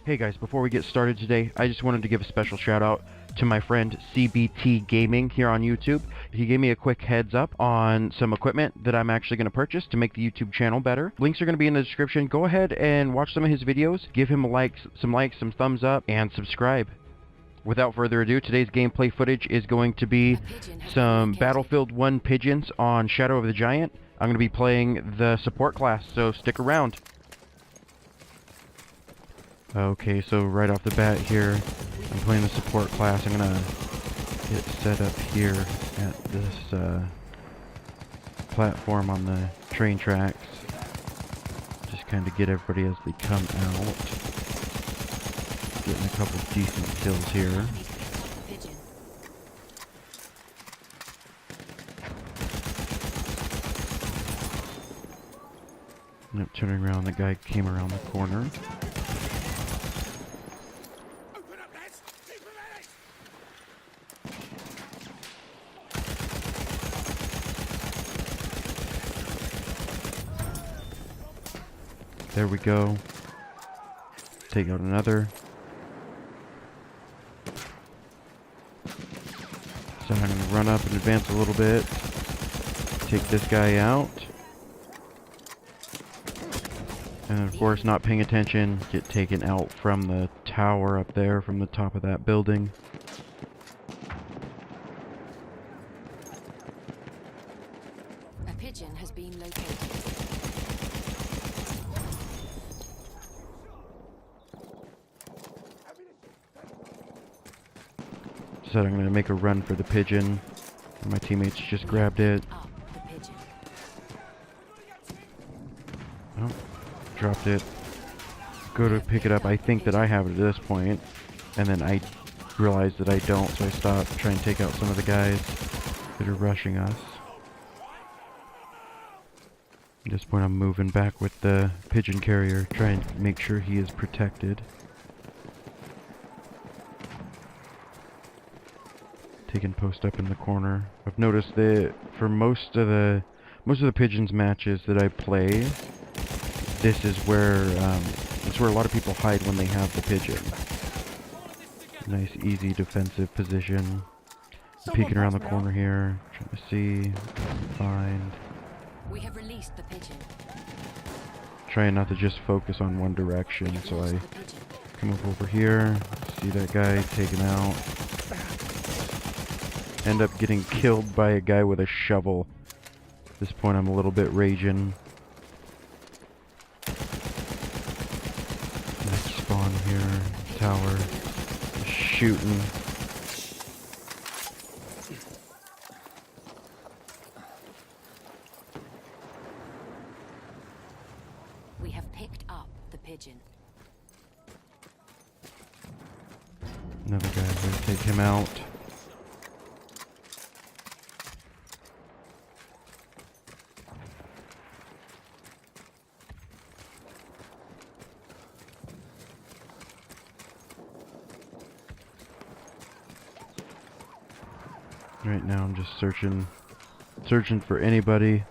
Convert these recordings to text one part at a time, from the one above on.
Hey guys, before we get started today, I just wanted to give a special shout out to my friend CBT Gaming here on YouTube. He gave me a quick heads up on some equipment that I'm actually going to purchase to make the YouTube channel better. Links are going to be in the description. Go ahead and watch some of his videos. Give him some thumbs up, and subscribe. Without further ado, today's gameplay footage is going to be some Battlefield 1 pigeons on Shadow of the Giant. I'm going to be playing the support class, so stick around. Okay, so right off the bat here, I'm playing the support class. I'm gonna get set up here at this platform on the train tracks. Just kind of get everybody as they come out. Getting a couple decent kills here. Yep, turning around, the guy came around the corner. There we go. Take out another. So I'm going to run up and advance a little bit. Take this guy out. And of course, not paying attention, get taken out from the tower up there, from the top of that building. A pigeon has been located. So I'm going to make a run for the pigeon. And my teammates just grabbed it. Oh, dropped it. Go to pick it up. I think that I have it at this point. And then I realized that I don't, so I stopped, trying to take out some of the guys that are rushing us. At this point I'm moving back with the pigeon carrier, trying to make sure he is protected. Taking post up in the corner. I've noticed that for most of the pigeons matches that I play, this is where a lot of people hide when they have the pigeon. Nice, easy defensive position. Peeking around the corner here, trying to see, find. We have released the pigeon. Trying not to just focus on one direction, so I come up over here, see that guy, take him out. End up getting killed by a guy with a shovel. At this point I'm a little bit raging. Next spawn here, tower, shooting. We have picked up the pigeon. Another guy, I'm gonna take him out. Right now I'm just searching for anybody.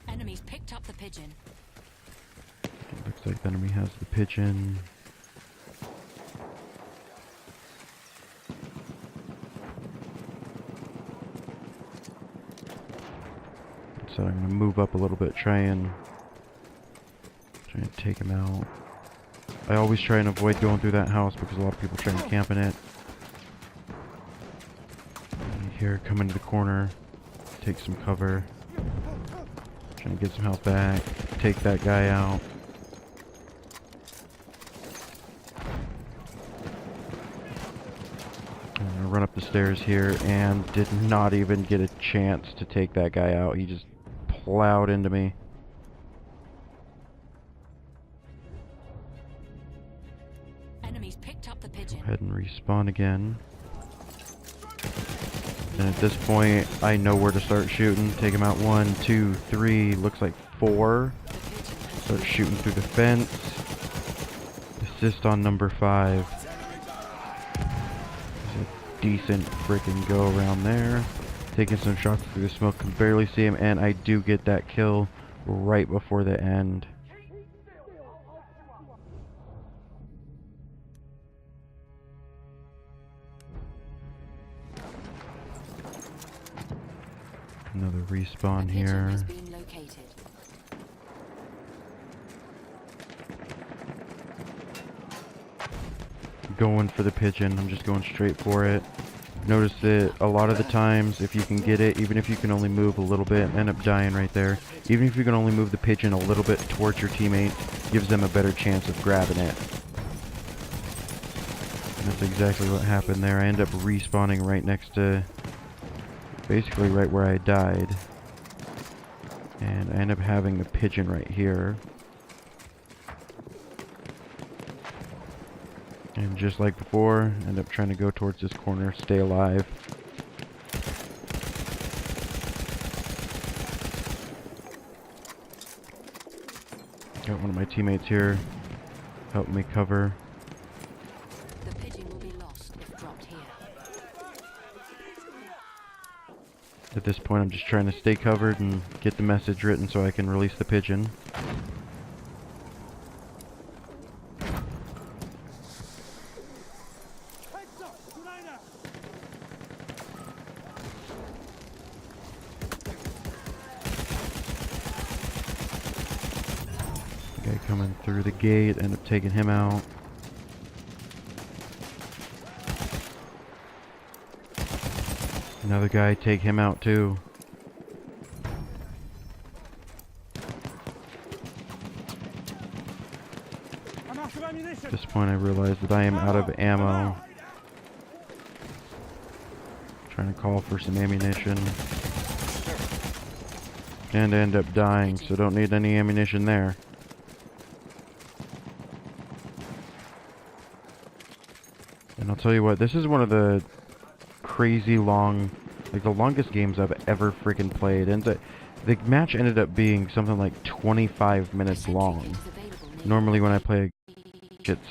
Enemies picked up the pigeon. It looks like the enemy has the pigeon. So I'm gonna move up a little bit, try and take him out. I always try and avoid going through that house because a lot of people try and camp in it. Here, come into the corner, take some cover, trying to get some health back, take that guy out. I'm gonna run up the stairs here and did not even get a chance to take that guy out. He just plowed into me. Enemies picked up the pigeon. Go ahead and respawn again. And at this point, I know where to start shooting. Take him out 1, 2, 3, looks like 4. Start shooting through the fence. Assist on number 5. There's a decent freaking go around there. Taking some shots through the smoke, can barely see him, and I do get that kill right before the end. Another respawn A pigeon here. has been located. Going for the pigeon. I'm just going straight for it. Notice that a lot of the times, if you can get it, even if you can only move a little bit, end up dying right there. Even if you can only move the pigeon a little bit towards your teammate, gives them a better chance of grabbing it. And that's exactly what happened there. I end up respawning right next to, basically right where I died. And I end up having the pigeon right here. And just like before, end up trying to go towards this corner, stay alive. Got one of my teammates here, helping me cover. The pigeon will be lost if dropped here. At this point, I'm just trying to stay covered and get the message written so I can release the pigeon. Guy coming through the gate, end up taking him out. Another guy, take him out too. At this point I realize that I am out of ammo. Trying to call for some ammunition. And end up dying, so don't need any ammunition there. And I'll tell you what, this is one of the crazy long, like the longest games I've ever freaking played. And the match ended up being something like 25 minutes long. Normally when I play, it's,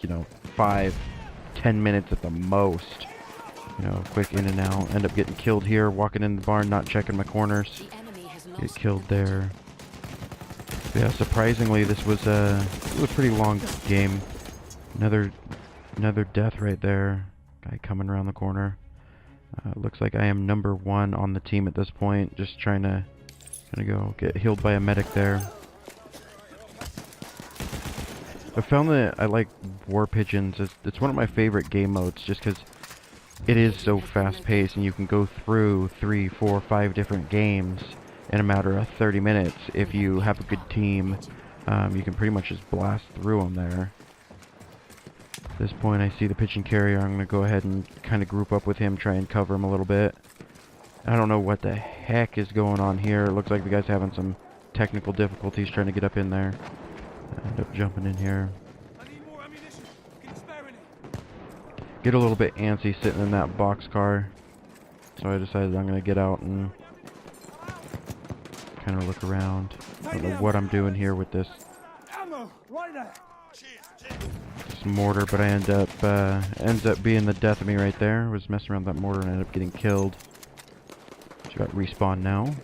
you know, 5-10 minutes at the most. You know, quick in and out. End up getting killed here, walking in the barn, not checking my corners. Get killed there. But yeah, surprisingly, this was a pretty long game. Another death right there. Guy coming around the corner. Looks like I am number 1 on the team at this point. Just trying to go get healed by a medic there. I found that I like War Pigeons. It's one of my favorite game modes just because it is so fast-paced and you can go through 3, 4, 5 different games in a matter of 30 minutes. If you have a good team, you can pretty much just blast through them there. At this point I see the pigeon carrier. I'm going to go ahead and kind of group up with him, try and cover him a little bit. I don't know what the heck is going on here. It looks like the guy's having some technical difficulties trying to get up in there. I end up jumping in here. Get a little bit antsy sitting in that boxcar. So I decided I'm going to get out and kind of look around. I don't know what I'm doing here with this mortar, but I ends up being the death of me right there. I was messing around with that mortar and ended up getting killed. So got respawn now.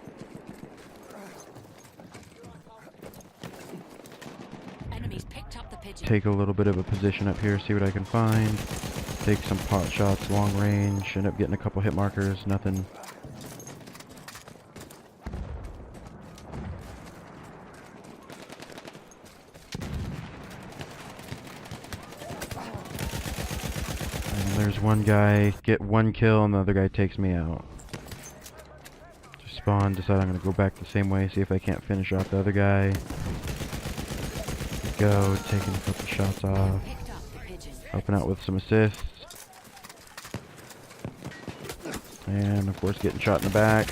Enemies picked up the pigeon. Take a little bit of a position up here, see what I can find. Take some pot shots, long range. End up getting a couple hit markers, nothing. There's one guy, get one kill, and the other guy takes me out. Just spawn, decide I'm going to go back the same way, see if I can't finish off the other guy. Go, taking a couple shots off. Helping out with some assists. And of course getting shot in the back.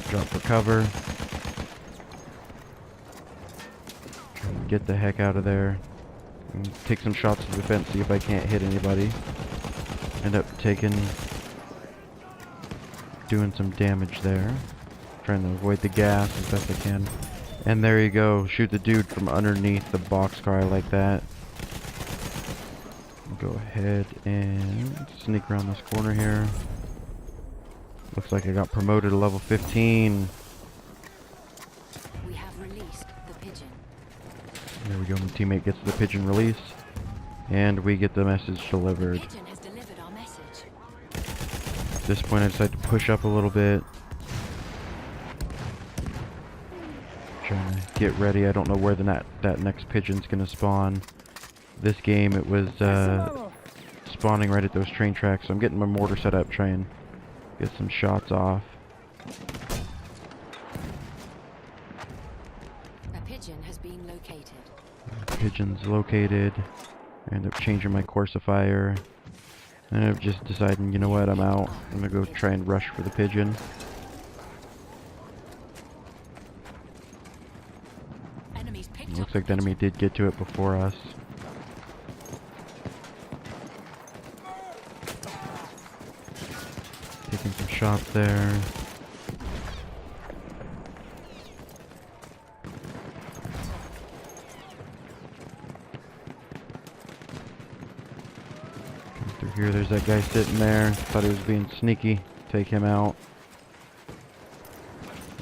Drop for cover. Trying to get the heck out of there. And take some shots to the fence, see if I can't hit anybody. End up doing some damage there. Trying to avoid the gas as best I can. And there you go, shoot the dude from underneath the boxcar like that. Go ahead and sneak around this corner here. Looks like I got promoted to level 15. we go. My teammate gets the pigeon release, and we get the message delivered. Pigeon has delivered our message. At this point, I decide to push up a little bit. Trying to get ready. I don't know where that next pigeon's gonna spawn. This game, it was spawning right at those train tracks, so I'm getting my mortar set up, trying to get some shots off. A pigeon has been located. Pigeon's located. I end up changing my course of fire. I end up just deciding, you know what, I'm out. I'm gonna go try and rush for the pigeon. Enemies picked Looks up like the enemy did get to it before us. Taking some shots there. Come through here, there's that guy sitting there. Thought he was being sneaky. Take him out.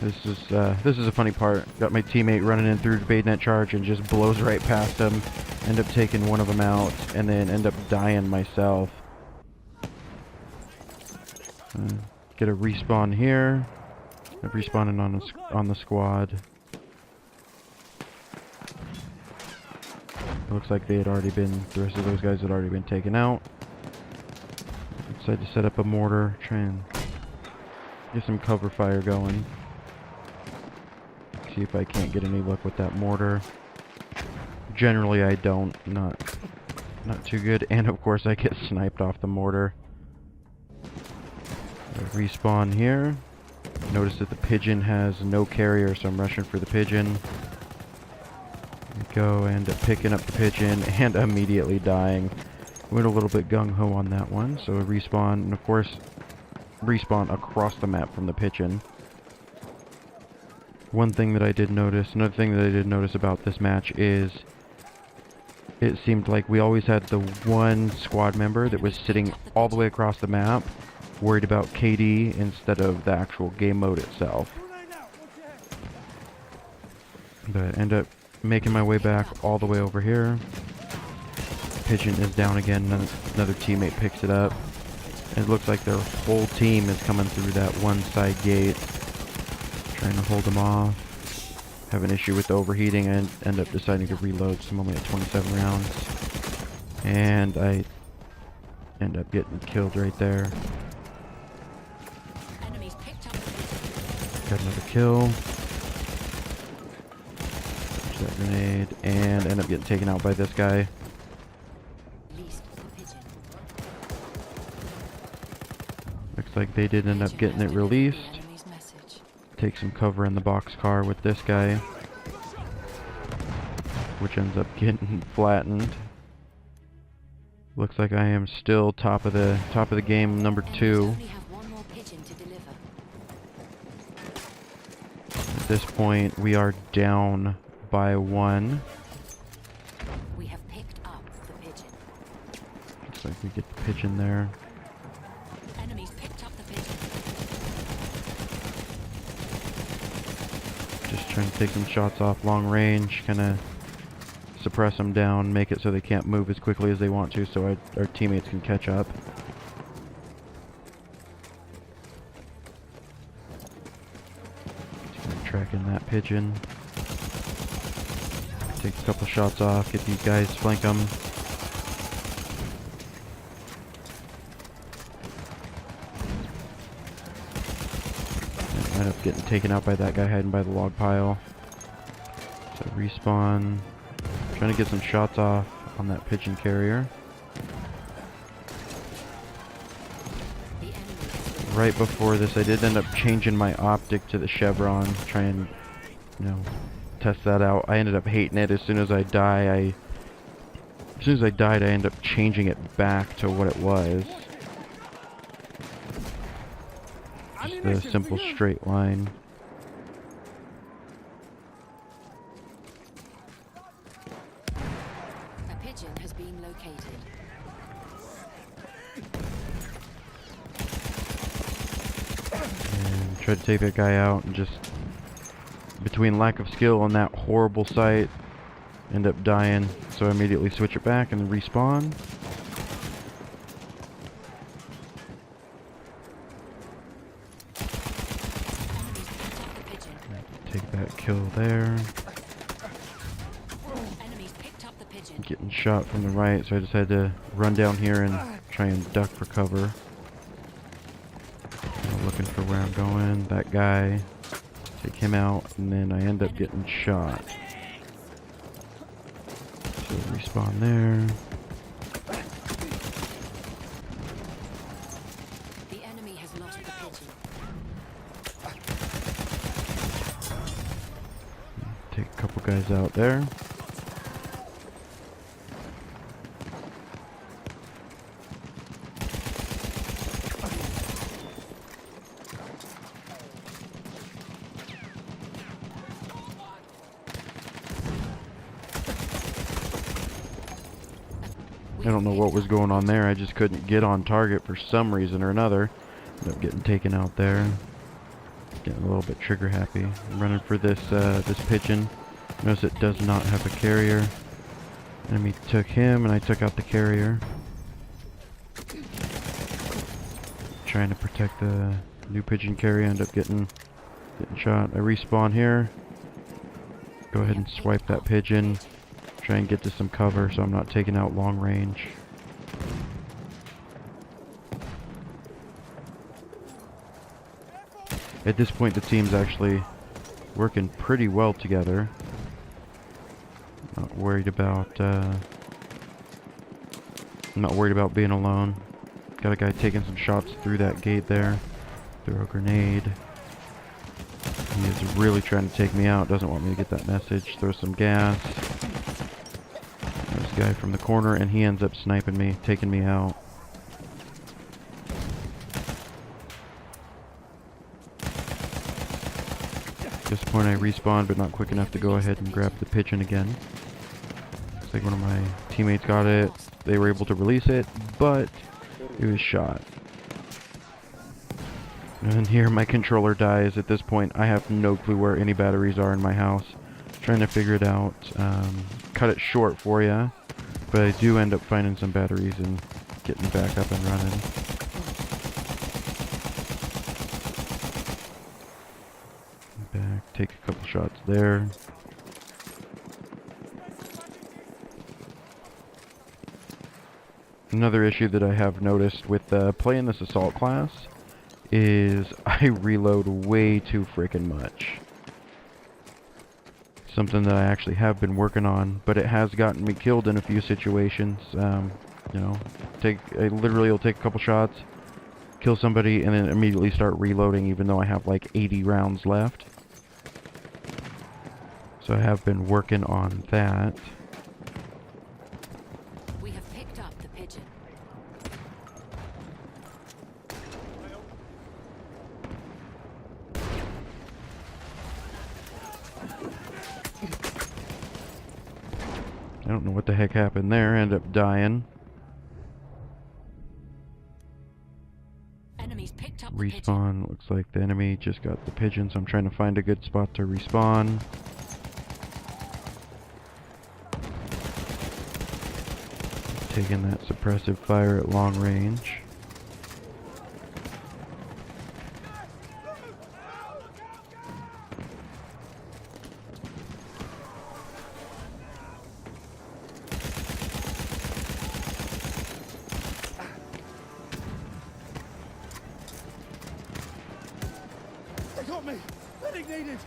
This is a funny part. Got my teammate running in through the bayonet charge and just blows right past him. End up taking one of them out, and then end up dying myself. Get a respawn here. I'm respawning on the squad. It looks like the rest of those guys had already been taken out. Decided to set up a mortar, try and get some cover fire going. See if I can't get any luck with that mortar. Generally I don't, not too good, and of course I get sniped off the mortar. Respawn here. Notice that the pigeon has no carrier, so I'm rushing for the pigeon. Go, end up picking up the pigeon and immediately dying. Went a little bit gung-ho on that one, so a respawn, and of course respawn across the map from the pigeon. Another thing that I did notice about this match is it seemed like we always had the one squad member that was sitting all the way across the map, worried about KD instead of the actual game mode itself. But I end up making my way back all the way over here. Pigeon is down again, another teammate picks it up. And it looks like their whole team is coming through that one side gate. Trying to hold them off. Have an issue with the overheating and end up deciding to reload, so I'm only at 27 rounds. And I end up getting killed right there. Enemies picked up. Got another kill. Push that grenade and end up getting taken out by this guy. Released the pigeon. Looks like they did end up getting it released. Enemy's message. Take some cover in the boxcar with this guy, which ends up getting flattened. Looks like I am still top of the game, number 2. Only have one more pigeon to deliver. At this point, we are down by 1. We have picked up the pigeon. Looks like we get the pigeon there. Enemies picked up the pigeon. Just trying to take some shots off long range, kind of suppress them down, make it so they can't move as quickly as they want to, so our teammates can catch up. Just gonna track in that pigeon. Take a couple shots off, get these guys, flank them. End up getting taken out by that guy hiding by the log pile. So respawn. Trying to get some shots off on that pigeon carrier. The enemy Right before this, I did end up changing my optic to the chevron, try and, test that out. I ended up hating it. As soon as I died, I ended up changing it back to what it was. Just a simple straight line. A pigeon has been located. And tried to take that guy out, and just between lack of skill on that horrible sight, End up dying, so I immediately switch it back and then respawn. Take that kill there. Getting shot from the right, so I just had to run down here and try and duck for cover. Looking for where I'm going. That guy. Take him out, and then I end up getting shot. So respawn there. The enemy has lost the pigeon. Take a couple guys out there. I don't know what was going on there. I just couldn't get on target for some reason or another. Ended up getting taken out there. Getting a little bit trigger happy. I'm running for this this pigeon. Notice it does not have a carrier. Enemy took him and I took out the carrier. Trying to protect the new pigeon carrier. End up getting shot. I respawn here. Go ahead and swipe that pigeon. Try and get to some cover so I'm not taking out long range. At this point the team's actually working pretty well together. Not worried about I'm not worried about being alone. Got a guy taking some shots through that gate there. Throw a grenade. He is really trying to take me out. Doesn't want me to get that message. Throw some gas. There's a guy from the corner, and he ends up sniping me, taking me out. At this point I respawned, but not quick enough to go ahead and grab the pigeon again. Looks like one of my teammates got it. They were able to release it, but it was shot. And here my controller dies. At this point I have no clue where any batteries are in my house. Trying to figure it out. Cut it short for you, but I do end up finding some batteries and getting back up and running. Back, take a couple shots there. Another issue that I have noticed with playing this assault class is I reload way too freaking much. Something that I actually have been working on, but it has gotten me killed in a few situations. You know, I literally will take a couple shots, kill somebody, and then immediately start reloading even though I have like 80 rounds left. So I have been working on that. We have picked up the pigeon. I don't know what the heck happened there. I ended up dying. Enemies picked up the pigeon. Respawn. Looks like the enemy just got the pigeon, so I'm trying to find a good spot to respawn. Taking that suppressive fire at long range. They got me! Medic needed!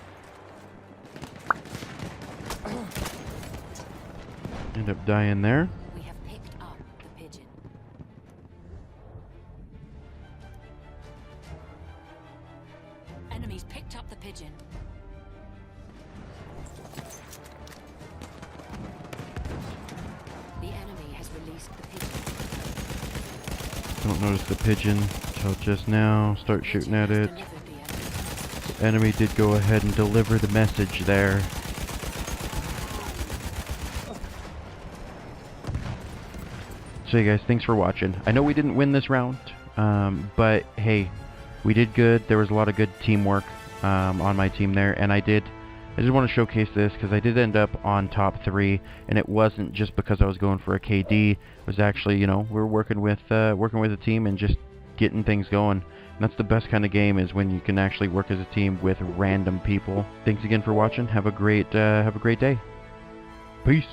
End up dying there. We have picked up the pigeon. Enemies picked up the pigeon. The enemy has released the pigeon. Don't notice the pigeon till just now. Start shooting at it. Enemy did go ahead and deliver the message there. So you guys, thanks for watching. I know we didn't win this round, but hey, we did good. There was a lot of good teamwork on my team there, and I did I just want to showcase this because I did end up on top 3, and it wasn't just because I was going for a KD. It was actually, you know, we're working with a team and just getting things going. And that's the best kind of game, is when you can actually work as a team with random people. Thanks again for watching. Have a great day. Peace.